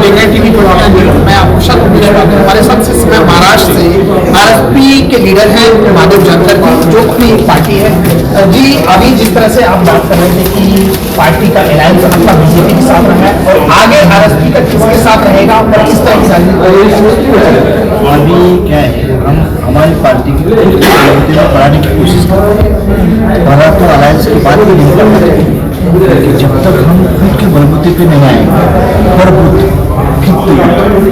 TV मैं आपको हमारे साथ इस समय महाराष्ट्र से आरएसपी के लीडर हैं माधव जानकर जी, जो अपनी एक पार्टी है। जी, अभी जिस तरह से आप बात कर रहे थे कि पार्टी का अलायंस आपका बीजेपी के साथ रहा है और आगे आरएसपी का किसके साथ रहेगा और किस तरह की राजनीति अभी क्या है, हम हमारी पार्टी की बढ़ाने की कोशिश कर रहे हैं। हमारा तो अलायंस की बात भी नहीं कर रहे, लेकिन जब तक हम खुद के बलबूते पे नहीं आएंगे पर हम तैयार करेंगे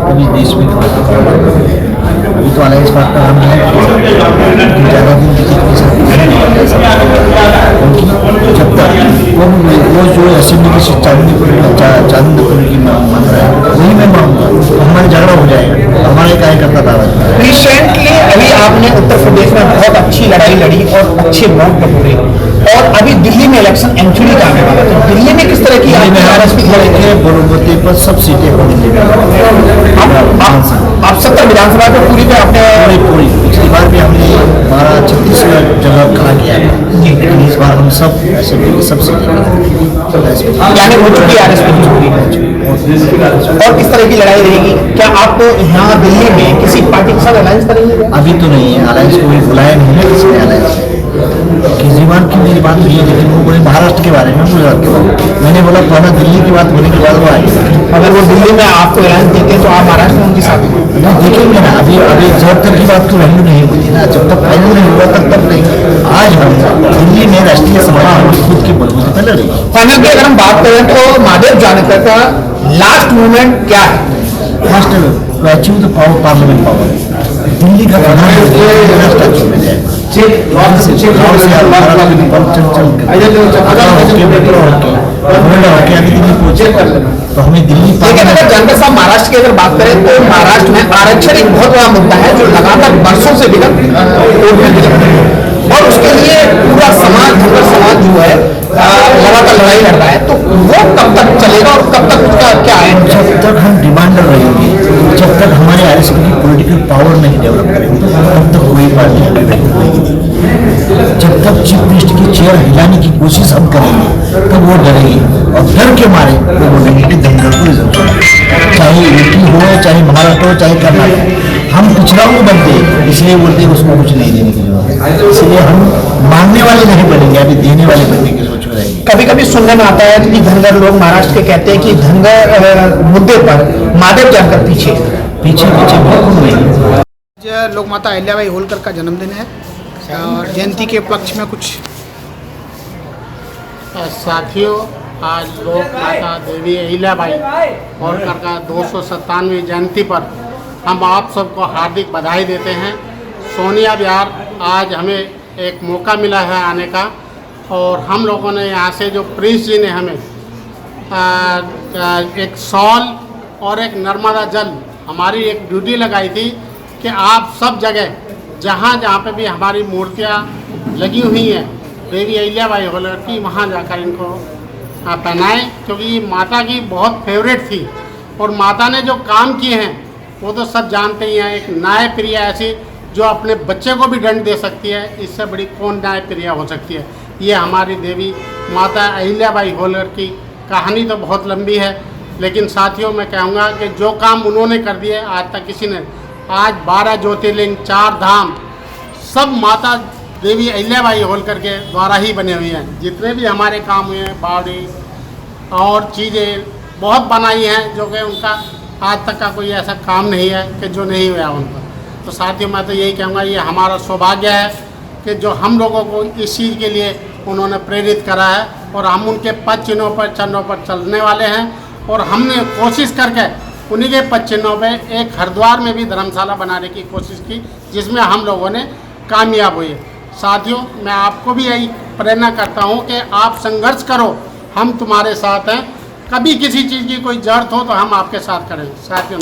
तभी देश में अभी तो अलायंस पार्टनर हम नहीं ज़्यादा दिन क्योंकि जब तक वो जो असेंबली से चांदपुर की मांग रहा है वही मैं मांगूंगा, तो हमारा झगड़ा हो जाएगा। हमारे कार्यकर्ता दावा रिसेंटली अभी आपने उत्तर प्रदेश में बहुत अच्छी लड़ाई लड़ी और अच्छे वोट बटोरे और अभी दिल्ली में इलेक्शन एंट्री का आने वाला, तो दिल्ली में किस तरह की आरएसपी के बड़ोबती पर सब सीटें को आप 70 विधानसभा को पूरी पे आपने पूरी पिछली बार भी हमने 12-36 जगह खड़ा किया है, लेकिन इस बार हम सब असेंबली की सब सीटें यानी हो चुकी है आरएसपी और किस तरह की लड़ाई रहेगी? क्या आप यहाँ दिल्ली में किसी पार्टी के साथ अलायंस करेंगे? अभी तो नहीं है, अलायंस को भी बुलाया नहीं है किसी ने अलायंस। केजरीवाल की मेरी बात हुई है, लेकिन वो बोले महाराष्ट्र के बारे में, गुजरात के बारे में। मैंने बोला पहला दिल्ली की बात होने के बाद वो आएगी। अगर वो दिल्ली में आपको अलायंस देते हैं तो आप महाराष्ट्र में उनके साथ देखेंगे ना। अभी जब तक की बात तो वैल्यू नहीं होती ना, जब तक फाइनल नहीं हुआ तब नहीं। आज हम दिल्ली में राष्ट्रीय सभा खुद के बलबूते पर लड़ेंगे। फाइनल की अगर हम बात करें तो माधव जानकर का लास्ट मूवमेंट क्या है? First to achieve the power, parliament power. Delhi का प्रधानमंत्री में जाएगा, तो हमें दिल्ली। लेकिन अगर जानकर साहब महाराष्ट्र की अगर बात करें तो महाराष्ट्र में आरक्षण एक बहुत बड़ा मुद्दा है जो लगातार वर्षों से और उसके लिए पूरा समाज, धनगर समाज जो है लगातार लड़ाई लड़ रहा है, तो वो कब तक चलेगा और कब तक उसका क्या है? जब तक हम डिमांडर रहेंगे, जब तक हमारे आरएसपी की पॉलिटिकल पावर नहीं डेवलप करेंगे तब तक कोई पार्टी होगी। जब तक चीफ मिनिस्टर की चेयर हिलाने की कोशिश हम करेंगे तब वो डरेगी और डर के मारे वो बोलेंगे कि धनगर को रिजर्व, चाहे यूपी हो, चाहे महाराष्ट्र हो, चाहे कर्नाटक। हम पिछड़ा हुए बनते इसलिए बोलते उसको कुछ नहीं देने की जरूरत है, इसलिए हम मांगने वाले नहीं बनेंगे, अभी देने वाले बनने की सोच में रहेंगे। कभी कभी सुनने में आता है कि धनगर लोग महाराष्ट्र के कहते हैं कि धनगर मुद्दे पर माधव जानकर पीछे बिल्कुल नहीं। लोक माता अहिल्याबाई होलकर का जन्मदिन है और जयंती के पक्ष में कुछ साथियों, आज लोक माता देवी अहिल्याबाई होलकर का 297वीं जयंती पर हम आप सबको हार्दिक बधाई देते हैं। सोनिया विहार आज हमें एक मौका मिला है आने का और हम लोगों ने यहाँ से जो प्रिंस जी ने हमें एक शॉल और एक नर्मदा जल, हमारी एक ड्यूटी लगाई थी कि आप सब जगह जहाँ जहाँ पे भी हमारी मूर्तियाँ लगी हुई हैं देवी अहिल्याबाई होलकर की, वहाँ जाकर इनको पहनाएं, क्योंकि ये माता की बहुत फेवरेट थी और माता ने जो काम किए हैं वो तो सब जानते ही हैं। एक न्याय प्रिया ऐसी जो अपने बच्चे को भी दंड दे सकती है, इससे बड़ी कौन न्याय प्रिया हो सकती है। ये हमारी देवी माता अहिल्याबाई होलकर की कहानी तो बहुत लंबी है, लेकिन साथियों मैं कहूँगा कि जो काम उन्होंने कर दिए आज तक किसी ने। आज 12 ज्योतिर्लिंग, 4 धाम सब माता देवी अहिल्याबाई होलकर के द्वारा ही बने हुए हैं। जितने भी हमारे काम हुए हैं, बावड़ी और चीज़ें बहुत बनाई हैं, जो कि उनका आज तक का कोई ऐसा काम नहीं है कि जो नहीं हुआ उनका। तो साथियों मैं तो यही कहूँगा, ये हमारा सौभाग्य है कि जो हम लोगों को इस चीज़ के लिए उन्होंने प्रेरित करा है और हम उनके पद चिन्हों पर चरणों पर चलने वाले हैं। और हमने कोशिश करके उन्हीं के पद चिन्हों पर एक हरिद्वार में भी धर्मशाला बनाने की कोशिश की, जिसमें हम लोगों ने कामयाब हुए। साथियों मैं आपको भी यही प्रेरणा करता हूँ कि आप संघर्ष करो, हम तुम्हारे साथ हैं। कभी किसी चीज़ की कोई जरूरत हो तो हम आपके साथ करें। साथियों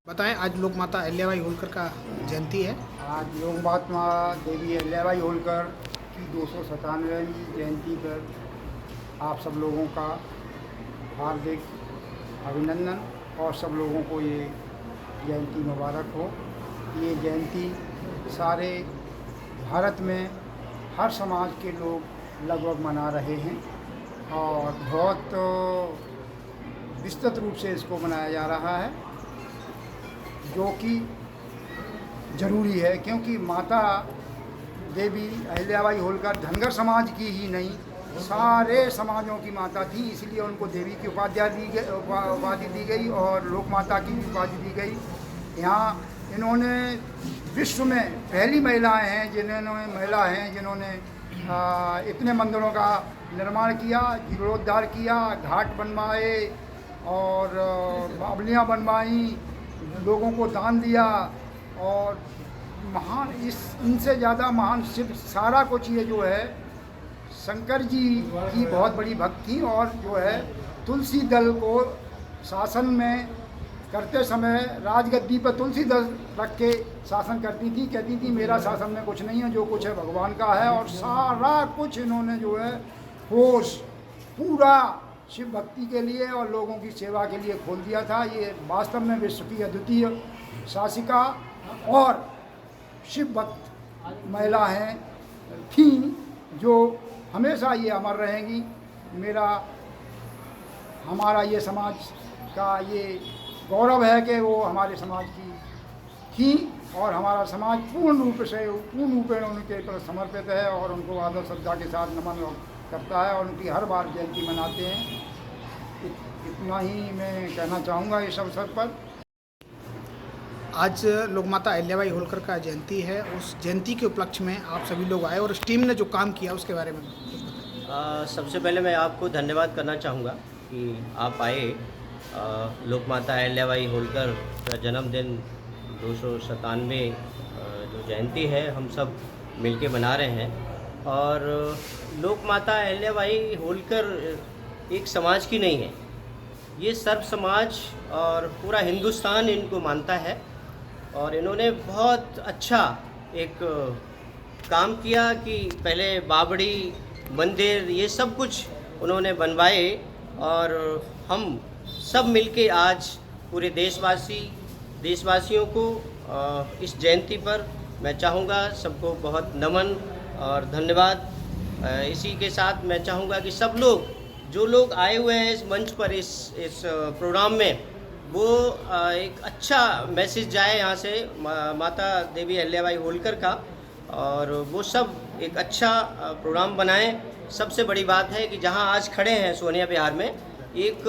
बताएं, आज लोक माता अहिल्याबाई होलकर का जयंती है। आज लोक माता देवी अहिल्याबाई होलकर की 297वीं जयंती पर आप सब लोगों का हार्दिक अभिनंदन और सब लोगों को ये जयंती मुबारक हो। ये जयंती सारे भारत में हर समाज के लोग लगभग मना रहे हैं और बहुत विस्तृत रूप से इसको मनाया जा रहा है, जो कि ज़रूरी है, क्योंकि माता देवी अहिल्याबाई होलकर धनगर समाज की ही नहीं, सारे समाजों की माता थी, इसलिए उनको देवी की उपाधि दी गई और लोक माता की भी उपाधि दी गई। यहाँ इन्होंने विश्व में पहली महिलाएं हैं जिन्होंने इतने मंदिरों का निर्माण किया, जीर्णोद्धार किया, घाट बनवाए और बावलियाँ बनवाई, लोगों को दान दिया और महान इनसे ज़्यादा महान शिव सारा कुछ ये जो है शंकर जी की बहुत बड़ी भक्ति और जो है तुलसी दल को शासन में करते समय राजगद्दी पर तुलसी दल रख के शासन करती थी, कहती थी मेरा शासन में कुछ नहीं है, जो कुछ है भगवान का है। और सारा कुछ इन्होंने जो है होश पूरा शिव भक्ति के लिए और लोगों की सेवा के लिए खोल दिया था। ये वास्तव में विश्व की अद्वितीय शासिका और शिव भक्त महिला हैं थी, जो हमेशा ये अमर रहेंगी। हमारा ये समाज का ये गौरव है कि वो हमारे समाज की थी और हमारा समाज पूर्ण रूप में उनके प्रति समर्पित है और उनको आदर श्रद्धा के साथ नमन करता है और उनकी हर बार जयंती मनाते हैं। इतना ही मैं कहना चाहूँगा इस अवसर पर। आज लोकमाता अहिल्याबाई होलकर का जयंती है, उस जयंती के उपलक्ष्य में आप सभी लोग आए और उस टीम ने जो काम किया उसके बारे में कुछ बताएं। सबसे पहले मैं आपको धन्यवाद करना चाहूँगा कि आप आए। लोकमाता अहिल्याबाई होलकर का जन्मदिन 297 जो जयंती है हम सब मिलके मना रहे हैं। और लोकमाता अहिल्याबाई होलकर एक समाज की नहीं है, ये सर्व समाज और पूरा हिंदुस्तान इनको मानता है। और इन्होंने बहुत अच्छा एक काम किया कि पहले बावड़ी मंदिर ये सब कुछ उन्होंने बनवाए और हम सब मिलके आज पूरे देशवासियों को इस जयंती पर मैं चाहूँगा सबको बहुत नमन और धन्यवाद। इसी के साथ मैं चाहूँगा कि सब लोग जो लोग आए हुए हैं इस मंच पर इस प्रोग्राम में, वो एक अच्छा मैसेज जाए यहाँ से माता देवी अहिल्याबाई होलकर का, और वो सब एक अच्छा प्रोग्राम बनाएं। सबसे बड़ी बात है कि जहाँ आज खड़े हैं सोनिया विहार में, एक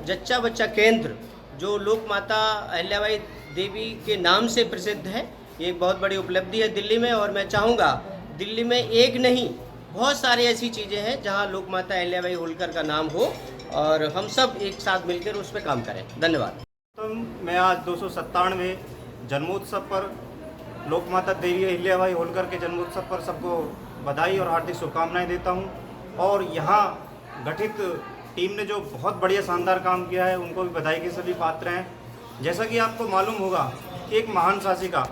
जच्चा बच्चा केंद्र जो लोक माता अहिल्याबाई देवी के नाम से प्रसिद्ध है, ये एक बहुत बड़ी उपलब्धि है दिल्ली में। और मैं चाहूँगा दिल्ली में एक नहीं बहुत सारी ऐसी चीज़ें हैं जहाँ लोक माता अहिल्याबाई होलकर का नाम हो और हम सब एक साथ मिलकर उस पर काम करें। धन्यवाद। तो मैं आज 297वें जन्मोत्सव पर लोकमाता देवी अहिल्याबाई होलकर के जन्मोत्सव पर सबको बधाई और हार्दिक शुभकामनाएं देता हूं। और यहाँ गठित टीम ने जो बहुत बढ़िया शानदार काम किया है उनको भी बधाई के सभी पात्र हैं। जैसा कि आपको मालूम होगा कि एक महान शासिका,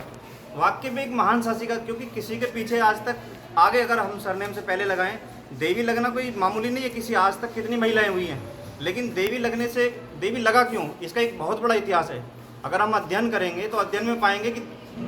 वाकई में एक महान शासिका, क्योंकि किसी के पीछे आज तक आगे अगर हम सरनेम से पहले लगाएं, देवी लगना कोई मामूली नहीं है। किसी आज तक कितनी महिलाएं हुई हैं, लेकिन देवी लगने से देवी लगा क्यों, इसका एक बहुत बड़ा इतिहास है। अगर हम अध्ययन करेंगे तो अध्ययन में पाएंगे कि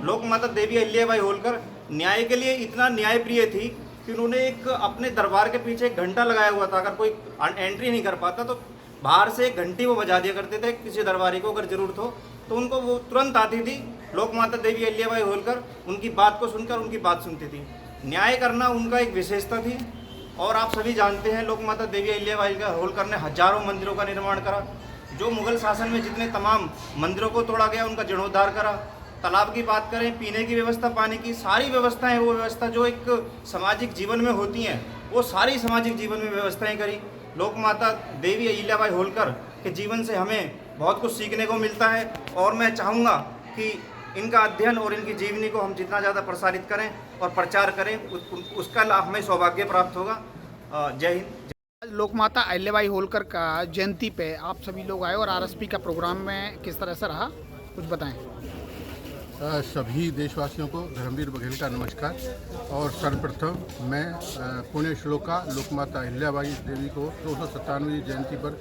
लोकमाता देवी अहिल्याबाई होलकर न्याय के लिए इतना न्यायप्रिय थी कि उन्होंने एक अपने दरबार के पीछे एक घंटा लगाया हुआ था। अगर कोई एंट्री नहीं कर पाता तो बाहर से एक घंटी वो बजा दिया करते थे किसी दरबारी को, अगर ज़रूरत हो तो उनको वो तुरंत आती थी। लोकमाता देवी अहिल्याबाई होलकर उनकी बात को सुनकर उनकी बात सुनती थी। न्याय करना उनका एक विशेषता थी। और आप सभी जानते हैं लोकमाता देवी अहिल्याबाई होलकर ने हजारों मंदिरों का निर्माण करा। जो मुगल शासन में जितने तमाम मंदिरों को तोड़ा गया उनका जीर्णोद्धार करा। तालाब की बात करें, पीने की व्यवस्था, पानी की सारी व्यवस्थाएं, वो व्यवस्था जो एक सामाजिक जीवन में होती हैं वो सारी सामाजिक जीवन में व्यवस्थाएं करी। लोकमाता देवी अहिल्याबाई होलकर के जीवन से हमें बहुत कुछ सीखने को मिलता है। और मैं चाहूँगा कि इनका अध्ययन और इनकी जीवनी को हम जितना ज़्यादा प्रसारित करें और प्रचार करें उसका लाभ हमें सौभाग्य प्राप्त होगा। जय हिंद। लोकमाता अहिल्याबाई होलकर का जयंती पे आप सभी लोग आए और आरएसपी का प्रोग्राम में किस तरह से रहा, कुछ बताएं। सभी देशवासियों को धर्मवीर बघेल का नमस्कार। और सर्वप्रथम मैं पुण्य श्लोका लोकमाता अहिल्याबाई देवी को 297वीं जयंती पर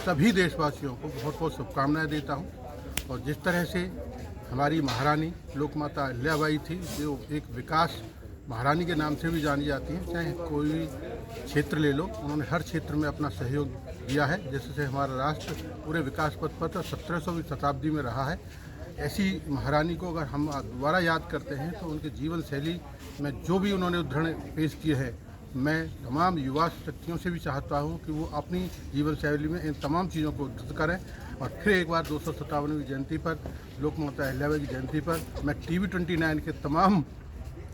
सभी देशवासियों को बहुत बहुत शुभकामनाएं देता हूं। और जिस तरह से हमारी महारानी लोकमाता अहिल्याबाई थी, जो एक विकास महारानी के नाम से भी जानी जाती हैं। चाहे कोई भी क्षेत्र ले लो, उन्होंने हर क्षेत्र में अपना सहयोग दिया है, जिससे हमारा राष्ट्र पूरे विकास पथ पर 17वीं शताब्दी में रहा है। ऐसी महारानी को अगर हम दोबारा याद करते हैं तो उनके जीवन शैली में जो भी उन्होंने उदाहरण पेश किए हैं, मैं तमाम युवा शक्तियों से भी चाहता हूं कि वो अपनी जीवन शैली में इन तमाम चीज़ों को उद्धृत करें। और फिर एक बार 257वीं जयंती पर, लोकमाता अहिल्याबाई की जयंती पर मैं TV29 के तमाम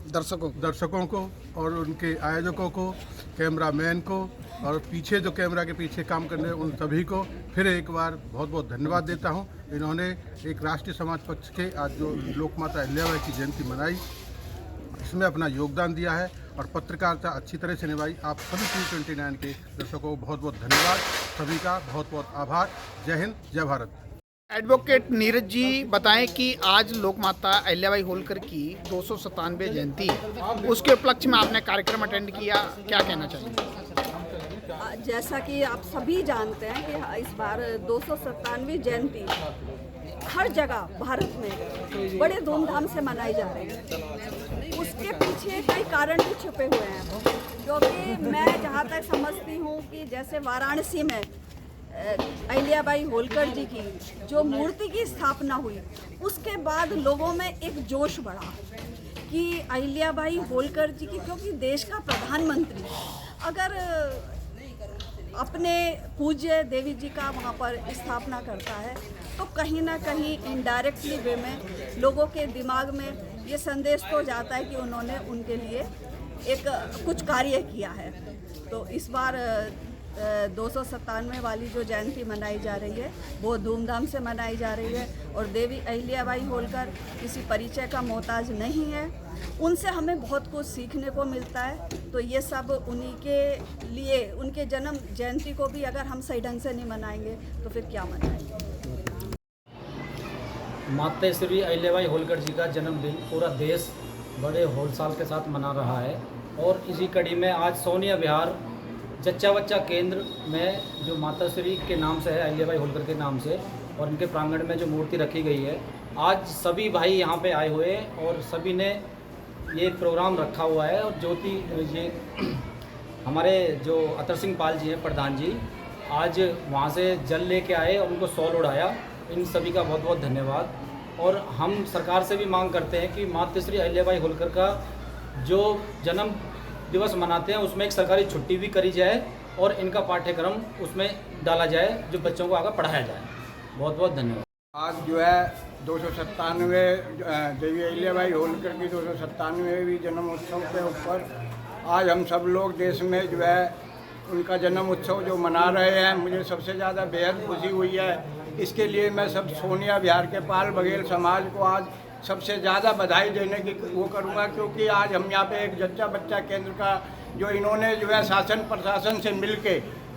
दर्शकों को और उनके आयोजकों को, कैमरामैन को और पीछे जो कैमरा के पीछे काम करने उन सभी को फिर एक बार बहुत बहुत धन्यवाद देता हूं। इन्होंने एक राष्ट्रीय समाज पक्ष के आज जो लोकमाता अहिल्याबाई की जयंती मनाई, इसमें अपना योगदान दिया है और पत्रकारिता अच्छी तरह से निभाई। आप सभी TV29 के दर्शकों को बहुत बहुत धन्यवाद, सभी का बहुत बहुत आभार। जय हिंद, जय भारत। एडवोकेट नीरज जी बताएं कि आज लोकमाता अहिल्याबाई होलकर की 297 जयंती, उसके उपलक्ष्य में आपने कार्यक्रम अटेंड किया, क्या कहना चाहिए? जैसा कि आप सभी जानते हैं कि इस बार 297वीं जयंती हर जगह भारत में बड़े धूमधाम से मनाई जा रही है। उसके पीछे कई कारण भी छुपे हुए हैं, क्योंकि मैं जहाँ तक समझती हूँ कि जैसे वाराणसी में अहिल्याबाई होलकर जी की जो मूर्ति की स्थापना हुई, उसके बाद लोगों में एक जोश बढ़ा कि अहिल्याबाई होलकर जी की, क्योंकि देश का प्रधानमंत्री अगर अपने पूज्य देवी जी का वहाँ पर स्थापना करता है तो कहीं ना कहीं इनडायरेक्टली वे में लोगों के दिमाग में ये संदेश तो जाता है कि उन्होंने उनके लिए एक कुछ कार्य किया है। तो इस बार 297 वाली जो जयंती मनाई जा रही है वो धूमधाम से मनाई जा रही है और देवी अहिल्याबाई होलकर किसी परिचय का मोहताज नहीं है। उनसे हमें बहुत कुछ सीखने को मिलता है। तो ये सब उन्हीं के लिए, उनके जन्म जयंती को भी अगर हम सही ढंग से नहीं मनाएंगे तो फिर क्या मनाएंगे। माता श्री अहिल्याबाई होलकर जी का जन्मदिन पूरा देश बड़े होलसाल के साथ मना रहा है और इसी कड़ी में आज सोनिया विहार जच्चा बच्चा केंद्र में जो माता श्री के नाम से है, अहिल्याबाई होलकर के नाम से, और इनके प्रांगण में जो मूर्ति रखी गई है, आज सभी भाई यहाँ पे आए हुए हैं और सभी ने ये प्रोग्राम रखा हुआ है। और ज्योति ये हमारे जो अतर सिंह पाल जी हैं प्रधान जी, आज वहाँ से जल लेके आए और उनको शॉल उड़ाया। इन सभी का बहुत बहुत धन्यवाद। और हम सरकार से भी मांग करते हैं कि माता श्री अहिल्याबाई होलकर का जो जन्म दिवस मनाते हैं उसमें एक सरकारी छुट्टी भी करी जाए और इनका पाठ्यक्रम उसमें डाला जाए, जो बच्चों को आगे पढ़ाया जाए। बहुत बहुत धन्यवाद। आज जो है 297 देवी अहिल्याबाई होलकर की 297वीं जन्म उत्सव के ऊपर आज हम सब लोग देश में जो है उनका जन्म उत्सव जो मना रहे हैं, मुझे सबसे ज़्यादा बेहद खुशी हुई है। इसके लिए मैं सब सोनिया विहार के पाल बघेल समाज को आज सबसे ज़्यादा बधाई देने की वो करूँगा, क्योंकि आज हम यहाँ पे एक जच्चा बच्चा केंद्र का जो इन्होंने जो है शासन प्रशासन से मिलके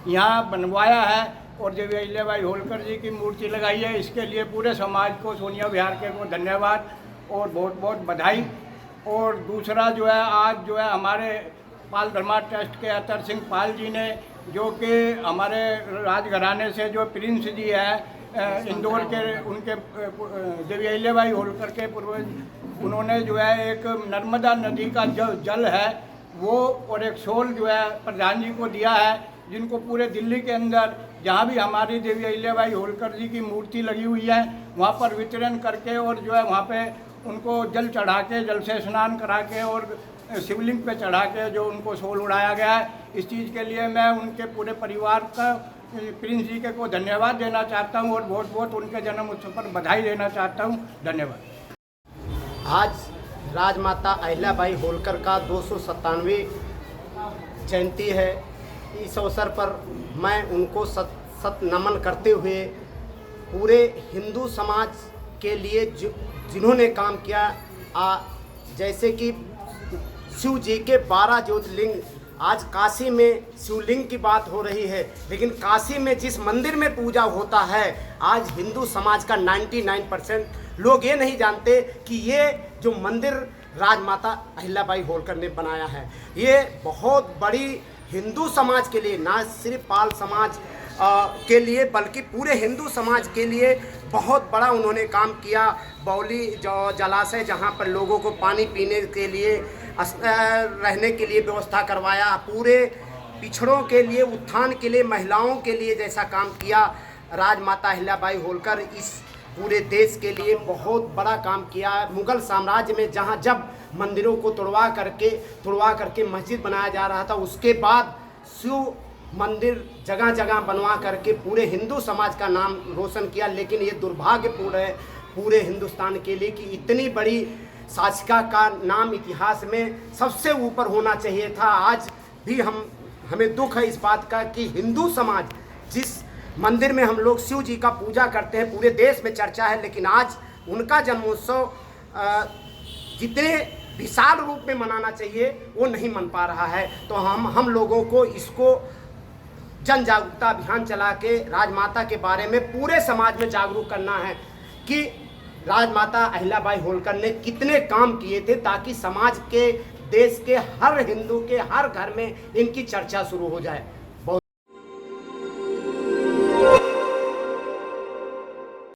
यहाँ बनवाया है और देवी अहिल्याबाई होलकर जी की मूर्ति लगाई है, इसके लिए पूरे समाज को, सोनिया विहार के को धन्यवाद और बहुत बहुत बधाई। और दूसरा जो है आज जो है हमारे पाल धर्मा ट्रस्ट के अतर सिंह पाल जी ने, जो कि हमारे राजघराने से जो प्रिंस जी है इंदौर के, उनके देवी अहिल्याबाई होलकर के पूर्वज, उन्होंने जो है एक नर्मदा नदी का जो जल है वो और एक शॉल जो है प्रधान जी को दिया है, जिनको पूरे दिल्ली के अंदर जहाँ भी हमारी देवी अहिल्याबाई होलकर जी की मूर्ति लगी हुई है वहाँ पर वितरण करके और जो है वहाँ पे उनको जल चढ़ा के, जल से स्नान करा के और शिवलिंग पे चढ़ा के जो उनको शॉल उड़ाया गया है, इस चीज़ के लिए मैं उनके पूरे परिवार का, प्रिंस जी के को धन्यवाद देना चाहता हूं और बहुत बहुत उनके जन्म उत्सव पर बधाई देना चाहता हूं। धन्यवाद। आज राजमाता अहिल्याबाई होलकर का 297वीं जयंती है। इस अवसर पर मैं उनको सत नमन करते हुए पूरे हिंदू समाज के लिए जिन्होंने काम किया, जैसे कि शिव जी के 12 ज्योतिर्लिंग, आज काशी में शिवलिंग की बात हो रही है, लेकिन काशी में जिस मंदिर में पूजा होता है, आज हिंदू समाज का 99% लोग ये नहीं जानते कि ये जो मंदिर राजमाता अहिल्याबाई होलकर ने बनाया है, ये बहुत बड़ी हिंदू समाज के लिए, ना सिर्फ पाल समाज के लिए बल्कि पूरे हिंदू समाज के लिए बहुत बड़ा उन्होंने काम किया। बौली जो जलाशय जहाँ पर लोगों को पानी पीने के लिए रहने के लिए व्यवस्था करवाया, पूरे पिछड़ों के लिए, उत्थान के लिए, महिलाओं के लिए जैसा काम किया राजमाता अहिल्याबाई होलकर, इस पूरे देश के लिए बहुत बड़ा काम किया। मुगल साम्राज्य में जहाँ जब मंदिरों को तोड़वा करके मस्जिद बनाया जा रहा था, उसके बाद शिव मंदिर जगह जगह बनवा करके पूरे हिंदू समाज का नाम रोशन किया। लेकिन ये दुर्भाग्यपूर्ण है पूरे हिंदुस्तान के लिए कि इतनी बड़ी शासिका का नाम इतिहास में सबसे ऊपर होना चाहिए था। आज भी हमें दुख है इस बात का कि हिंदू समाज जिस मंदिर में हम लोग शिव जी का पूजा करते हैं, पूरे देश में चर्चा है, लेकिन आज उनका जन्मोत्सव जितने विशाल रूप में मनाना चाहिए वो नहीं मन पा रहा है। तो हम लोगों को इसको जन जागरूकता अभियान चला के राजमाता के बारे में पूरे समाज में जागरूक करना है कि राजमाता अहिल्याबाई होलकर ने कितने काम किए थे, ताकि समाज के, देश के हर हिंदू के हर घर में इनकी चर्चा शुरू हो जाए।